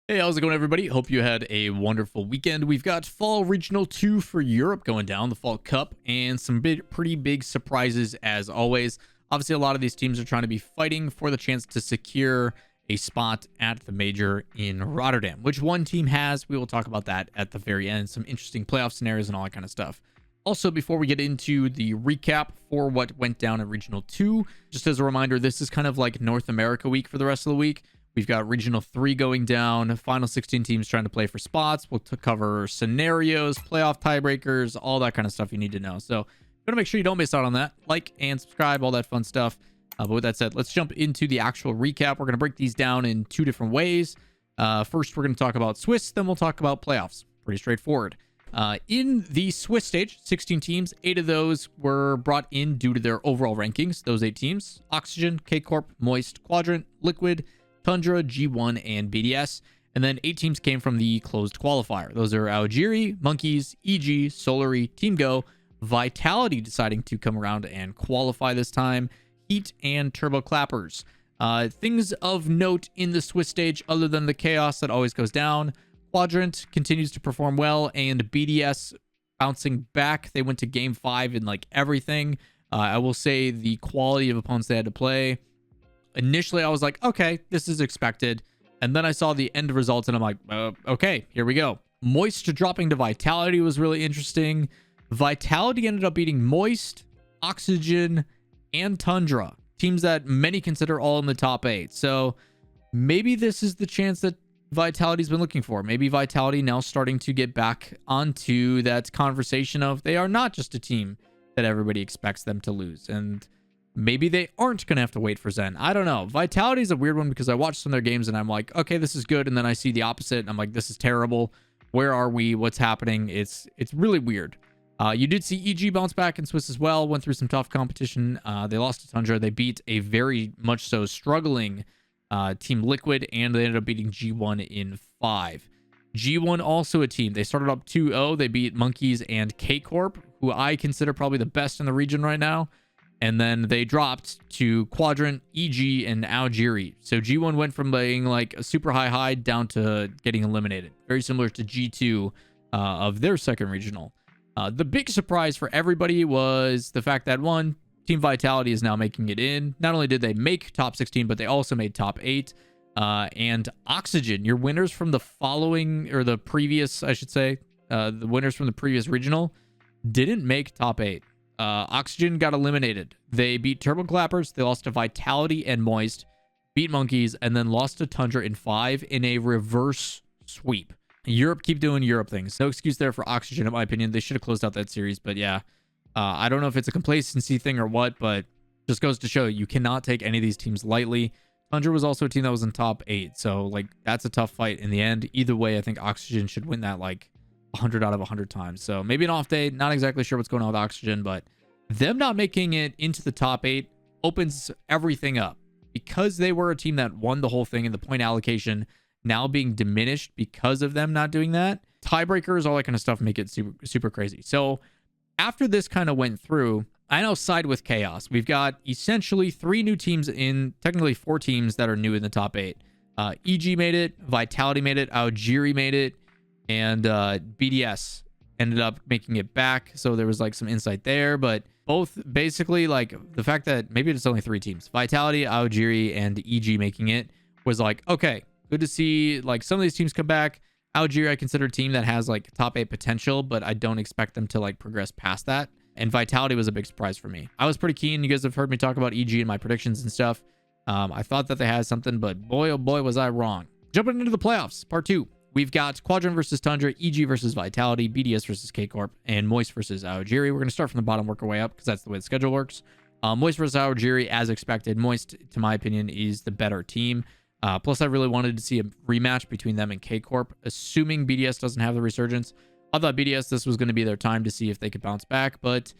Hey, how's it going, everybody? Hope you had a wonderful weekend. We've got Fall Regional 2 for Europe going down, the Fall Cup, and some pretty big surprises as always. Obviously, a lot of these teams are trying to be fighting for the chance to secure a spot at the major in Rotterdam. Which one team has, we will talk about that at the very end. Some interesting playoff scenarios and all that kind of stuff. Also, before we get into the recap for what went down in Regional 2, just as a reminder, this is kind of like North America week for the rest of the week. We've got Regional 3 going down, final 16 teams trying to play for spots. We'll cover scenarios, playoff tiebreakers, all that kind of stuff you need to know. So, got to make sure you don't miss out on that. Like and subscribe, all that fun stuff. But with that said, let's jump into the actual recap. We're going to break these down in two different ways. First, we're going to talk about Swiss, then we'll talk about playoffs. Pretty straightforward. In the Swiss stage, 16 teams, 8 of those were brought in due to their overall rankings. Those 8 teams: Oxygen, K-Corp, Moist, Quadrant, Liquid, Tundra, G1, and BDS. And then 8 teams came from the closed qualifier. Those are Algeri, Monkeys, EG, Solary, Team Go, Vitality deciding to come around and qualify this time, Heat, and Turbo Clappers. Things of note in the Swiss stage, other than the chaos that always goes down: Quadrant continues to perform well, and BDS bouncing back. They went to game 5 in like everything. I will say the quality of opponents they had to play. Initially, I was like, okay, this is expected. And then I saw the end results and I'm like, okay, here we go. Moist dropping to Vitality was really interesting. Vitality ended up beating Moist, Oxygen, and Tundra, teams that many consider all in the top 8. So maybe this is the chance that Vitality's been looking for. Maybe Vitality now starting to get back onto that conversation of they are not just a team that everybody expects them to lose. And maybe they aren't going to have to wait for Zen. I don't know. Vitality is a weird one because I watched some of their games and I'm like, okay, this is good. And then I see the opposite and I'm like, this is terrible. Where are we? What's happening? It's really weird. You did see EG bounce back in Swiss as well. Went through some tough competition. They lost to Tundra. They beat a very much so struggling Team Liquid, and they ended up beating G1 in 5. G1 also a team. They started up 2-0. They beat Monkeys and K-Corp, who I consider probably the best in the region right now. And then they dropped to Quadrant, EG, and Algeri. So G1 went from being like a super high down to getting eliminated. Very similar to G2 of their second regional. The big surprise for everybody was the fact that, one, Team Vitality is now making it in. Not only did they make top 16, but they also made top 8. And Oxygen, your winners from the following, or the previous, I should say, the winners from the previous regional didn't make top 8. Oxygen got eliminated. They beat Turbo Clappers. They lost to Vitality and Moist, beat Monkeys, and then lost to Tundra in 5 in a reverse sweep. Europe keep doing Europe things. No excuse there for Oxygen, in my opinion. They should have closed out that series, but yeah. I don't know if it's a complacency thing or what, but just goes to show you cannot take any of these teams lightly. Tundra was also a team that was in top 8, so like that's a tough fight in the end. Either way, I think Oxygen should win that like 100 out of 100 times. So maybe an off day. Not exactly sure what's going on with Oxygen, but them not making it into the top 8 opens everything up, because they were a team that won the whole thing in the point allocation, now being diminished because of them not doing that. Tiebreakers, all that kind of stuff make it super crazy. So after this kind of went through, I now side with Chaos. We've got essentially 3 new teams in, technically 4 teams that are new in the top 8. EG made it, Vitality made it, Algeri made it, and BDS ended up making it back. So there was like some insight there, but both basically like the fact that maybe it's only 3 teams, Vitality, Algeri, and EG making it, was like, okay, good to see like some of these teams come back. Algeri, I consider a team that has like top 8 potential, but I don't expect them to like progress past that. And Vitality was a big surprise for me. I was pretty keen. You guys have heard me talk about EG and my predictions and stuff. I thought that they had something, but boy, oh boy, was I wrong. Jumping into the playoffs, part 2. We've got Quadrant versus Tundra, EG versus Vitality, BDS versus K-Corp, and Moist versus Algeri. We're going to start from the bottom, work our way up, because that's the way the schedule works. Moist versus Algeri, as expected. Moist, to my opinion, is the better team. Plus, I really wanted to see a rematch between them and K-Corp, assuming BDS doesn't have the resurgence. I thought BDS, this was going to be their time to see if they could bounce back. But,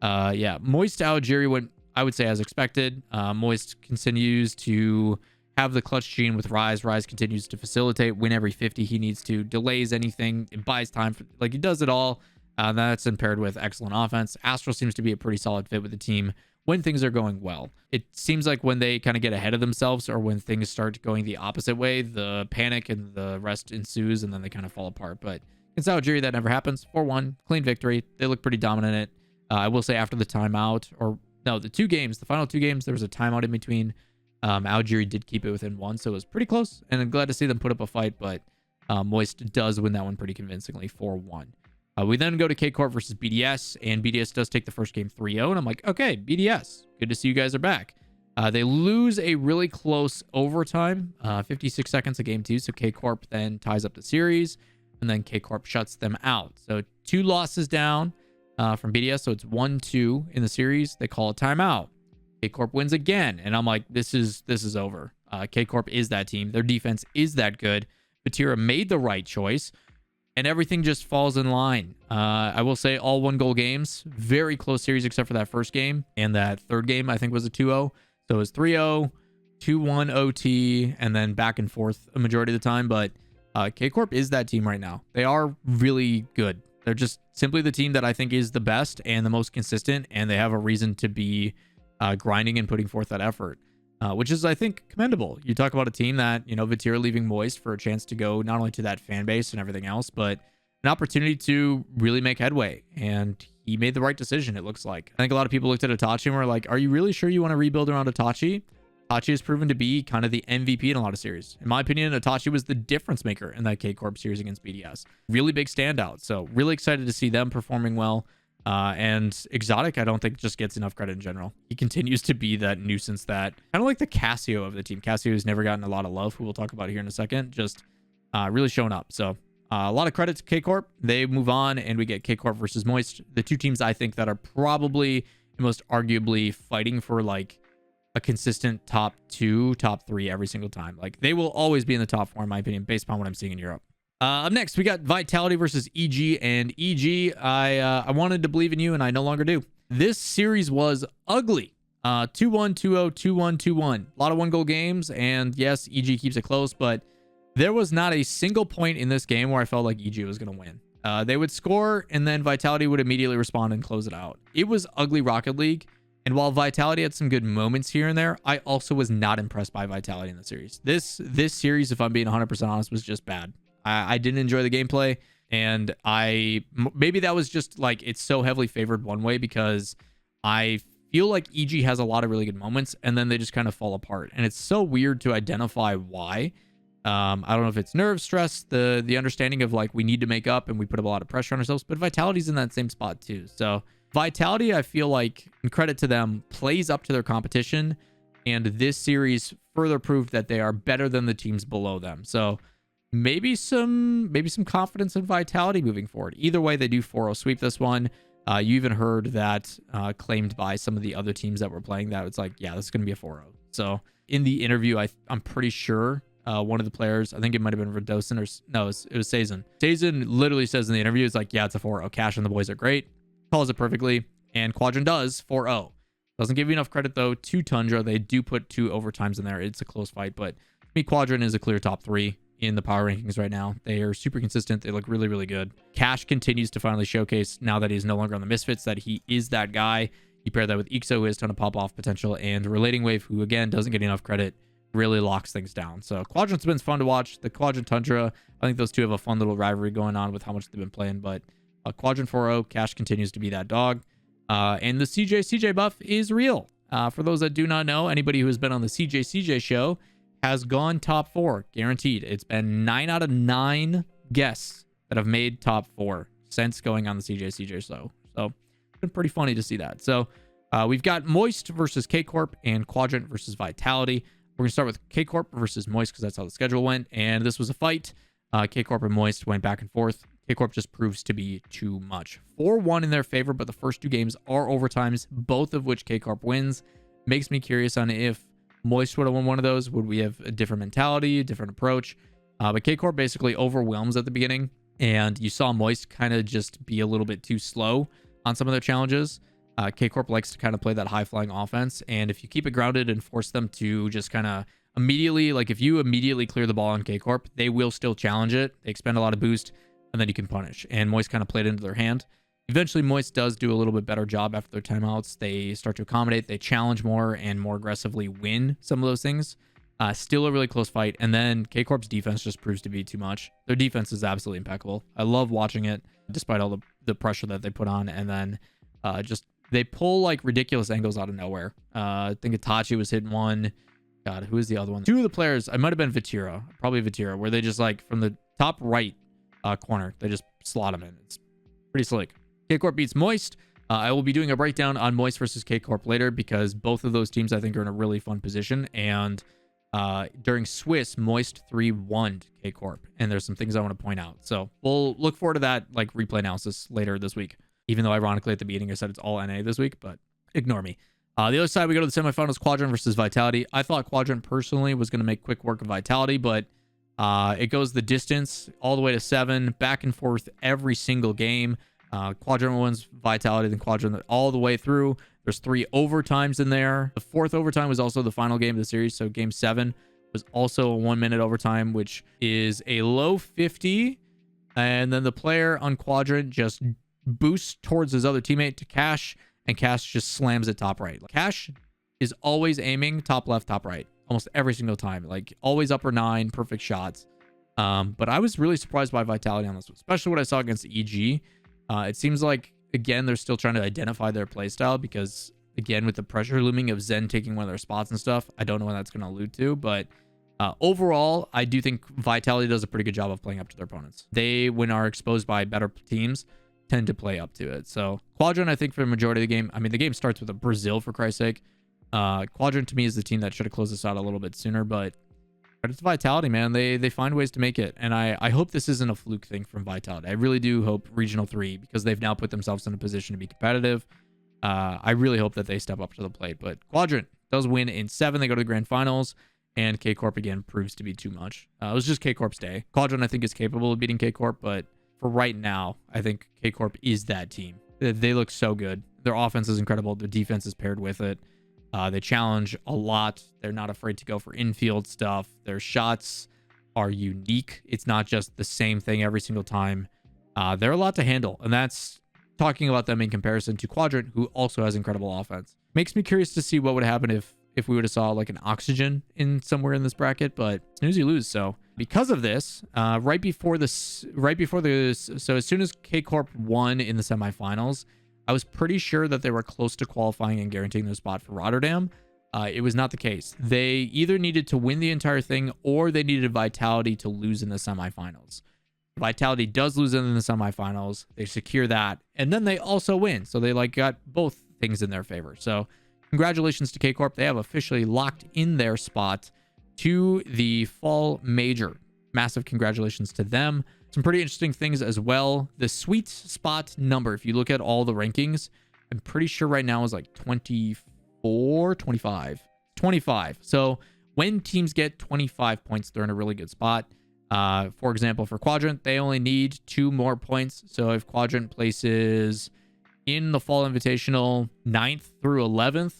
yeah, Moist Algeri went, I would say, as expected. Moist continues to have the clutch gene with Rise. Rise continues to facilitate, win every 50 he needs to, delays anything, it buys time. Like, he does it all. That's then paired with excellent offense. Astral seems to be a pretty solid fit with the team. when things are going well. It seems like when they kind of get ahead of themselves or when things start going the opposite way, the panic and the rest ensues and then they kind of fall apart. But against Algeria, that never happens. 4-1, clean victory. They look pretty dominant in it. I will say after the timeout, or no, the final two games, there was a timeout in between. Algeria did keep it within one, so it was pretty close. And I'm glad to see them put up a fight, but Moist does win that one pretty convincingly, 4-1. We then go to K-Corp versus BDS, and BDS does take the first game 3-0, and I'm like, okay, BDS, good to see you guys are back. They lose a really close overtime, 56 seconds of game 2, so K-Corp then ties up the series, and then K-Corp shuts them out. So 2 losses down from BDS, so it's 1-2 in the series. They call a timeout. K-Corp wins again, and I'm like, this is over. K-Corp is that team. Their defense is that good. Batira made the right choice, and everything just falls in line. I will say all 1-goal games, very close series except for that first game, and that third game I think was a 2-0. So it was 3-0, 2-1 OT, and then back and forth a majority of the time. But K-Corp is that team right now. They are really good. They're just simply the team that I think is the best and the most consistent, and they have a reason to be grinding and putting forth that effort, which is, I think, commendable. You talk about a team that, Vatira leaving Moist for a chance to go not only to that fan base and everything else, but an opportunity to really make headway. And he made the right decision, it looks like. I think a lot of people looked at Itachi and were like, are you really sure you want to rebuild around Itachi? Itachi has proven to be kind of the MVP in a lot of series. In my opinion, Itachi was the difference maker in that K-Corp series against BDS. Really big standout. So really excited to see them performing well. And Exotic, I don't think just gets enough credit in general. He continues to be that nuisance, that kind of like the Casio of the team. Casio has never gotten a lot of love, who we'll talk about here in a second, just really showing up. So a lot of credit to K-Corp. They move on, and we get K-Corp versus Moist, the two teams I think that are probably most arguably fighting for like a consistent top 2, top 3 every single time. Like they will always be in the top 4 in my opinion, based upon what I'm seeing in Europe. Up next, we got Vitality versus EG, and EG, I wanted to believe in you, and I no longer do. This series was ugly. 2-1, 2-0, 2-1, 2-1. A lot of 1-goal games, and yes, EG keeps it close, but there was not a single point in this game where I felt like EG was going to win. They would score, and then Vitality would immediately respond and close it out. It was ugly Rocket League, and while Vitality had some good moments here and there, I also was not impressed by Vitality in the series. This series, if I'm being 100% honest, was just bad. I didn't enjoy the gameplay, and maybe that was just like it's so heavily favored one way because I feel like EG has a lot of really good moments, and then they just kind of fall apart, and it's so weird to identify why. I don't know if it's nerve stress, the understanding of like we need to make up and we put up a lot of pressure on ourselves, but Vitality's in that same spot too. So Vitality, I feel like, and credit to them, plays up to their competition, and this series further proved that they are better than the teams below them. So maybe some confidence in Vitality moving forward. Either way, they do 4-0 sweep this one. You even heard that claimed by some of the other teams that were playing that it's like, yeah, this is going to be a 4-0. So in the interview, I'm pretty sure one of the players, I think it might have been Radosin, or no, it was Sazen. Sazen literally says in the interview, it's like, yeah, it's a 4-0. Cash and the boys are great. Calls it perfectly. And Quadrant does 4-0. Doesn't give you enough credit, though, to Tundra. They do put 2 overtimes in there. It's a close fight, but to me, Quadrant is a clear top 3 in the power rankings right now. They are super consistent. They look really, really good. Cash continues to finally showcase, now that he's no longer on the Misfits, that he is that guy. You pair that with Ixo, who has a ton of pop-off potential, and Relating Wave, who, again, doesn't get enough credit, really locks things down. So Quadrant's been fun to watch. The Quadrant Tundra, I think those two have a fun little rivalry going on with how much they've been playing, but Quadrant 4-0, Cash continues to be that dog. And the CJ buff is real. For those that do not know, anybody who has been on the CJ show has gone top 4, guaranteed. It's been 9 out of 9 guests that have made top 4 since going on the CJ show. So it's been pretty funny to see that. So we've got Moist versus K-Corp and Quadrant versus Vitality. We're going to start with K-Corp versus Moist because that's how the schedule went. And this was a fight. K-Corp and Moist went back and forth. K-Corp just proves to be too much. 4-1 in their favor, but the first 2 games are overtimes, both of which K-Corp wins. Makes me curious on if Moist would have won one of those. Would we have a different mentality, a different approach? But K-Corp basically overwhelms at the beginning, and you saw Moist kind of just be a little bit too slow on some of their challenges. K-Corp likes to kind of play that high-flying offense, and if you keep it grounded and force them to just kind of immediately, like if you immediately clear the ball on K-Corp, they will still challenge it. They expend a lot of boost, and then you can punish. And Moist kind of played into their hand. Eventually, Moist does do a little bit better job after their timeouts. They start to accommodate, they challenge more and more aggressively win some of those things. Still a really close fight. And then K-Corp's defense just proves to be too much. Their defense is absolutely impeccable. I love watching it, despite all the pressure that they put on. And then just they pull like ridiculous angles out of nowhere. I think Itachi was hitting one. God, who is the other one? Two of the players, I might have been Vatira, probably Vatira, where they just like from the top right corner, they just slot him in. It's pretty slick. K-Corp beats Moist. I will be doing a breakdown on Moist versus K-Corp later because both of those teams I think are in a really fun position. And during Swiss, Moist 3-1'd K-Corp. And there's some things I want to point out. So we'll look forward to that like replay analysis later this week. Even though ironically at the beginning I said it's all NA this week, but ignore me. The other side, we go to the semifinals, Quadrant versus Vitality. I thought Quadrant personally was going to make quick work of Vitality, but it goes the distance all the way to 7, back and forth every single game. Quadrant wins Vitality, then Quadrant all the way through. There's 3 overtimes in there. The 4th overtime was also the final game of the series. So game 7 was also a 1-minute overtime, which is a low 50. And then the player on Quadrant just boosts towards his other teammate to Cash, and Cash just slams it top right. Cash is always aiming top left, top right, almost every single time. Like always upper 9, perfect shots. But I was really surprised by Vitality on this one, especially what I saw against EG. It seems like, again, they're still trying to identify their playstyle because, again, with the pressure looming of Zen taking one of their spots and stuff, I don't know what that's going to allude to. But overall, I do think Vitality does a pretty good job of playing up to their opponents. They, when are exposed by better teams, tend to play up to it. So Quadrant, I think for the majority of the game, I mean, the game starts with a Brazil, for Christ's sake. Quadrant, to me, is the team that should have closed this out a little bit sooner, but it's Vitality, man. They find ways to make it. And I hope this isn't a fluke thing from Vitality. I really do hope Regional 3, because they've now put themselves in a position to be competitive. I really hope that they step up to the plate. But Quadrant does win in 7. They go to the grand finals. And K-Corp, again, proves to be too much. It was just K-Corp's day. Quadrant, I think, is capable of beating K-Corp. But for right now, I think K-Corp is that team. They look so good. Their offense is incredible. Their defense is paired with it. They challenge a lot. They're not afraid to go for infield stuff. Their shots are unique. It's not just the same thing every single time. They're a lot to handle. And that's talking about them in comparison to Quadrant, who also has incredible offense. Makes me curious to see what would happen if we would have saw like an Oxygen in somewhere in this bracket, but snooze you lose. So because of this, so as soon as K-Corp won in the semifinals, I was pretty sure that they were close to qualifying and guaranteeing their spot for Rotterdam. It was not the case. They either needed to win the entire thing or they needed Vitality to lose in the semifinals. Vitality does lose in the semifinals. They secure that, and then they also win. So they like got both things in their favor. So congratulations to K-Corp. They have officially locked in their spot to the fall major. Massive congratulations to them. Some pretty interesting things as well. The sweet spot number, if you look at all the rankings, I'm pretty sure right now is like 24, 25. So when teams get 25 points, they're in a really good spot. For example, for Quadrant, they only need 2 more points. So if Quadrant places in the Fall Invitational 9th through 11th,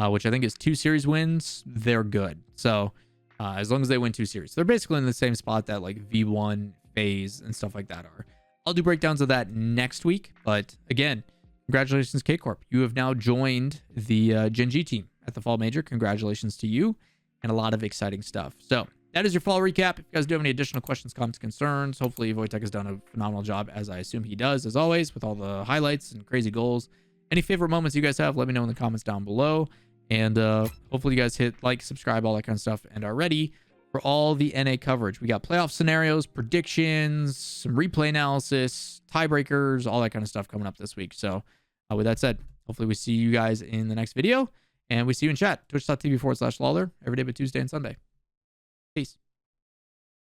which I think is 2 series wins, they're good. So as long as they win 2 series, they're basically in the same spot that like V1, phase, and stuff like that are. I'll do breakdowns of that next week. But again, congratulations, K-Corp. You have now joined the Gen G team at the Fall Major. Congratulations to you, and a lot of exciting stuff. So that is your fall recap. If you guys do have any additional questions, comments, concerns, hopefully Wojtek has done a phenomenal job, as I assume he does, as always, with all the highlights and crazy goals. Any favorite moments you guys have, let me know in the comments down below. And hopefully you guys hit like, subscribe, all that kind of stuff, and are ready for all the NA coverage. We got playoff scenarios, predictions, some replay analysis, tiebreakers, all that kind of stuff coming up this week. So with that said, hopefully we see you guys in the next video, and we see you in chat. Twitch.tv/Lawler every day but Tuesday and Sunday. Peace.